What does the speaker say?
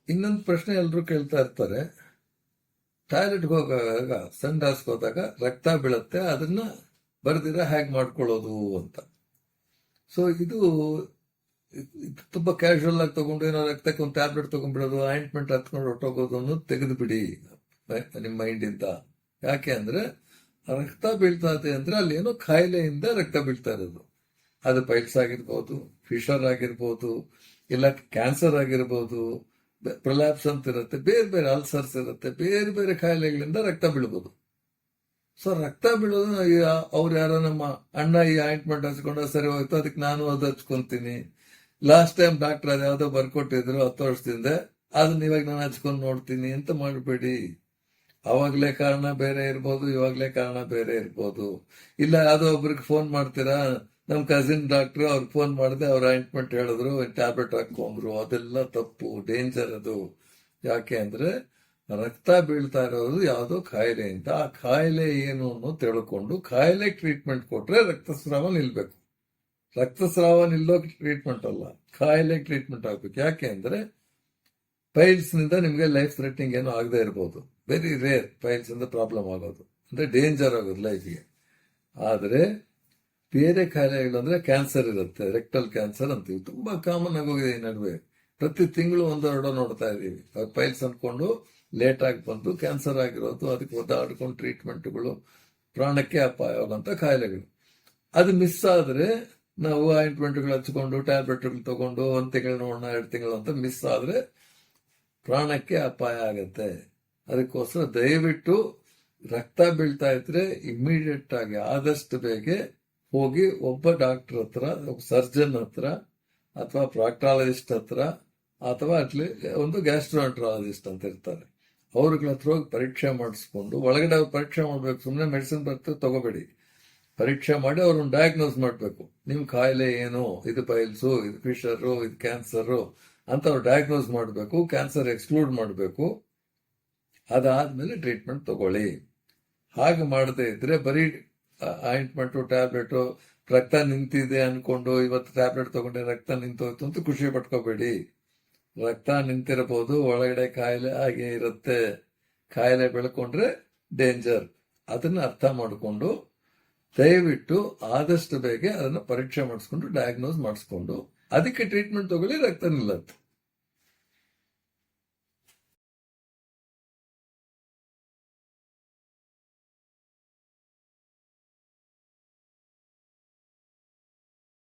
ಇನ್ನೊಂದು ಪ್ರಶ್ನೆ ಎಲ್ಲರೂ ಕೇಳ್ತಾ ಇರ್ತಾರೆ, ಟಾಯ್ಲೆಟ್ಗೆ ಹೋಗುವಾಗ ಸಂಡಾಸ್ಗೆ ಹೋದಾಗ ರಕ್ತ ಬೀಳುತ್ತೆ, ಅದನ್ನ ಬರ್ದಿರ ಹೇಗೆ ಮಾಡ್ಕೊಳ್ಳೋದು ಅಂತ. ಸೊ ಇದು ತುಂಬಾ ಕ್ಯಾಶುವಲ್ ಆಗಿ ತಗೊಂಡು ಏನೋ ರಕ್ತಕ್ಕೆ ಒಂದು ಟ್ಯಾಬ್ಲೆಟ್ ತಗೊಂಡ್ಬಿಡೋದು, ಆಯಿಂಟ್ಮೆಂಟ್ ಹತ್ಕೊಂಡು ಹೊಟ್ಟೋಗೋದು ಅನ್ನೋದು ತೆಗೆದು ಬಿಡಿ ನಿಮ್ಮ ಮೈಂಡಿಂದ. ಯಾಕೆ ಅಂದ್ರೆ ರಕ್ತ ಬೀಳ್ತಾ ಇದೆ ಅಂದ್ರೆ ಅಲ್ಲಿ ಏನೋ ಕಾಯಿಲೆಯಿಂದ ರಕ್ತ ಬೀಳ್ತಾ ಇರೋದು. ಅದು ಪೈಲ್ಸ್ ಆಗಿರ್ಬೋದು, ಫಿಶರ್ ಆಗಿರ್ಬೋದು, ಇಲ್ಲ ಕ್ಯಾನ್ಸರ್ ಆಗಿರ್ಬೋದು, ಪ್ರೊಲ್ಯಾಪ್ಸ್ ಅಂತ ಇರುತ್ತೆ, ಬೇರೆ ಬೇರೆ ಅಲ್ಸರ್ಸ್ ಇರುತ್ತೆ, ಬೇರೆ ಬೇರೆ ಕಾಯಿಲೆಗಳಿಂದ ರಕ್ತ ಬೀಳ್ಬೋದು. ಸೊ ರಕ್ತ ಬೀಳೋದು ಅವ್ರು ಯಾರೋ ನಮ್ಮ ಅಣ್ಣ ಈ ಆಯಿಂಟ್ಮೆಂಟ್ ಹಚ್ಕೊಂಡ ಸರಿ ಹೋಯ್ತು, ಅದಕ್ಕೆ ನಾನು ಅದು ಹಚ್ಕೊಂತೀನಿ. ಲಾಸ್ಟ್ ಟೈಮ್ ಡಾಕ್ಟರ್ ಅದು ಯಾವ್ದೋ ಬರ್ಕೊಟ್ಟಿದ್ರು 10 ವರ್ಷದಿಂದ, ಅದನ್ನ ಇವಾಗ ನಾನು ಹಚ್ಕೊಂಡು ನೋಡ್ತೀನಿ ಅಂತ ಮಾಡಬೇಡಿ. ಅವಾಗ್ಲೇ ಕಾರಣ ಬೇರೆ ಇರ್ಬೋದು, ಇವಾಗ್ಲೇ ಕಾರಣ ಬೇರೆ ಇರ್ಬೋದು. ಇಲ್ಲ ಯಾವ್ದೋ ಒಬ್ರಿಗೆ ಫೋನ್ ಮಾಡ್ತೀರಾ, ನಮ್ ಕಸಿನ್ ಡಾಕ್ಟರ್ ಅವ್ರಿಗೆ ಫೋನ್ ಮಾಡಿದೆ, ಅವ್ರ ಆಯಿಂಟ್ಮೆಂಟ್ ಹೇಳಿದ್ರು, ಟ್ಯಾಬ್ಲೆಟ್ ಹಾಕೊಂಡ್ರು. ಅದೆಲ್ಲ ತಪ್ಪು, ಡೇಂಜರ್ ಅದು. ಯಾಕೆ ಅಂದ್ರೆ ರಕ್ತ ಬೀಳ್ತಾ ಇರೋದು ಯಾವುದೋ ಕಾಯಿಲೆಯಿಂದ. ಆ ಕಾಯಿಲೆ ಏನು ಅನ್ನೋ ತಿಳ್ಕೊಂಡು ಕಾಯಿಲೆ ಟ್ರೀಟ್ಮೆಂಟ್ ಕೊಟ್ರೆ ರಕ್ತಸ್ರಾವ ನಿಲ್ಬೇಕು. ರಕ್ತಸ್ರಾವ ನಿಲ್ಲೋಕೆ ಟ್ರೀಟ್ಮೆಂಟ್ ಅಲ್ಲ, ಕಾಯಿಲೆ ಟ್ರೀಟ್ಮೆಂಟ್ ಆಗ್ಬೇಕು. ಯಾಕೆ ಅಂದ್ರೆ ಪೈಲ್ಸ್ ನಿಂದ ನಿಮ್ಗೆ ಲೈಫ್ ಥ್ರೆಟ್ನಿಂಗ್ ಏನೋ ಆಗದೆ ಇರ್ಬೋದು, ವೆರಿ ರೇರ್ ಪೈಲ್ಸ್ ಇಂದ ಪ್ರಾಬ್ಲಮ್ ಆಗೋದು, ಅಂದ್ರೆ ಡೇಂಜರ್ ಆಗೋದು ಲೈಫ್ಗೆ. ಆದ್ರೆ ಬೇರೆ ಕಾಯಿಲೆಗಳು ಅಂದ್ರೆ ಕ್ಯಾನ್ಸರ್ ಇರುತ್ತೆ, ರೆಕ್ಟಲ್ ಕ್ಯಾನ್ಸರ್ ಅಂತೀವಿ, ತುಂಬಾ ಕಾಮನ್ ಆಗೋಗಿದೆ ಈ ನಡುವೆ. ಪ್ರತಿ ತಿಂಗಳು ಒಂದೆರಡೋ ನೋಡ್ತಾ ಇದೀವಿ. ಪೈಲ್ಸ್ ಅನ್ಕೊಂಡು ಲೇಟ್ ಆಗಿ ಬಂದು ಕ್ಯಾನ್ಸರ್ ಆಗಿರೋದು, ಅದಕ್ಕೆ ಒದ್ದಾಡ್ಕೊಂಡು ಟ್ರೀಟ್ಮೆಂಟ್ಗಳು, ಪ್ರಾಣಕ್ಕೆ ಅಪಾಯ ಆಗುವಂತ ಕಾಯಿಲೆಗಳು. ಅದು ಮಿಸ್ ಆದ್ರೆ ನಾವು ಆಯಿಂಟ್ಮೆಂಟ್ಗಳು ಹಚ್ಕೊಂಡು ಟ್ಯಾಬ್ಲೆಟ್ಗಳು ತಗೊಂಡು 1 ತಿಂಗಳು ನೋಡೋಣ 2 ತಿಂಗಳು ಅಂತ ಮಿಸ್ ಆದ್ರೆ ಪ್ರಾಣಕ್ಕೆ ಅಪಾಯ ಆಗತ್ತೆ. ಅದಕ್ಕೋಸ್ಕರ ದಯವಿಟ್ಟು ರಕ್ತ ಬೀಳ್ತಾ ಇದ್ರೆ ಇಮಿಡಿಯೇಟ್ ಆಗಿ ಆದಷ್ಟು ಬೇಗ ಹೋಗಿ ಒಬ್ಬ ಡಾಕ್ಟರ್ ಹತ್ರ, ಸರ್ಜನ್ ಹತ್ರ, ಅಥವಾ ಪ್ರಾಕ್ಟಾಲಜಿಸ್ಟ್ ಹತ್ರ, ಅಥವಾ ಒಂದು ಗ್ಯಾಸ್ಟ್ರೋಎಂಟ್ರಾಲಜಿಸ್ಟ್ ಅಂತ ಇರ್ತಾರೆ, ಅವ್ರಗಳ ಹತ್ರ ಹೋಗಿ ಪರೀಕ್ಷೆ ಮಾಡಿಸ್ಕೊಂಡು, ಒಳಗಡೆ ಅವ್ರು ಪರೀಕ್ಷೆ ಮಾಡ್ಬೇಕು. ಸುಮ್ಮನೆ ಮೆಡಿಸಿನ್ ಬರ್ತದೆ ತಗೋಬೇಡಿ, ಪರೀಕ್ಷೆ ಮಾಡಿ ಅವ್ರನ್ನ ಡಯಾಗ್ನೋಸ್ ಮಾಡಬೇಕು. ನಿಮ್ ಕಾಯಿಲೆ ಏನು, ಇದು ಪೈಲ್ಸು, ಇದು ಫಿಶರು, ಇದು ಕ್ಯಾನ್ಸರು ಅಂತ ಅವ್ರು ಡಯಾಗ್ನೋಸ್ ಮಾಡಬೇಕು. ಕ್ಯಾನ್ಸರ್ ಎಕ್ಸ್ಕ್ಲೂಡ್ ಮಾಡಬೇಕು. ಅದಾದ್ಮೇಲೆ ಟ್ರೀಟ್ಮೆಂಟ್ ತಗೊಳ್ಳಿ. ಹಾಗೆ ಮಾಡದೇ ಇದ್ರೆ ಬರೀ ಆಯಿಂಟ್ಮೆಂಟ್ ಟ್ಯಾಬ್ಲೆಟ್, ರಕ್ತ ನಿಂತಿದೆ ಅನ್ಕೊಂಡು ಇವತ್ತು ಟ್ಯಾಬ್ಲೆಟ್ ತಗೊಂಡೆ ರಕ್ತ ನಿಂತೋಯ್ತು ಅಂತ ಖುಷಿ ಪಟ್ಕೋಬೇಡಿ. ರಕ್ತ ನಿಂತಿರಬಹುದು, ಒಳಗಡೆ ಕಾಯಿಲೆ ಹಾಗೆ ಇರುತ್ತೆ. ಕಾಯಿಲೆ ಬೆಳ್ಕೊಂಡ್ರೆ ಡೇಂಜರ್. ಅದನ್ನ ಅರ್ಥ ಮಾಡಿಕೊಂಡು ದಯವಿಟ್ಟು ಆದಷ್ಟು ಬೇಗ ಅದನ್ನ ಪರೀಕ್ಷೆ ಮಾಡಿಸ್ಕೊಂಡು ಡಯಾಗ್ನೋಸ್ ಮಾಡಿಸ್ಕೊಂಡು ಅದಕ್ಕೆ ಟ್ರೀಟ್ಮೆಂಟ್ ತಗೊಳ್ಳಿ, ರಕ್ತ ನಿಲ್ಲತ್ತೆ.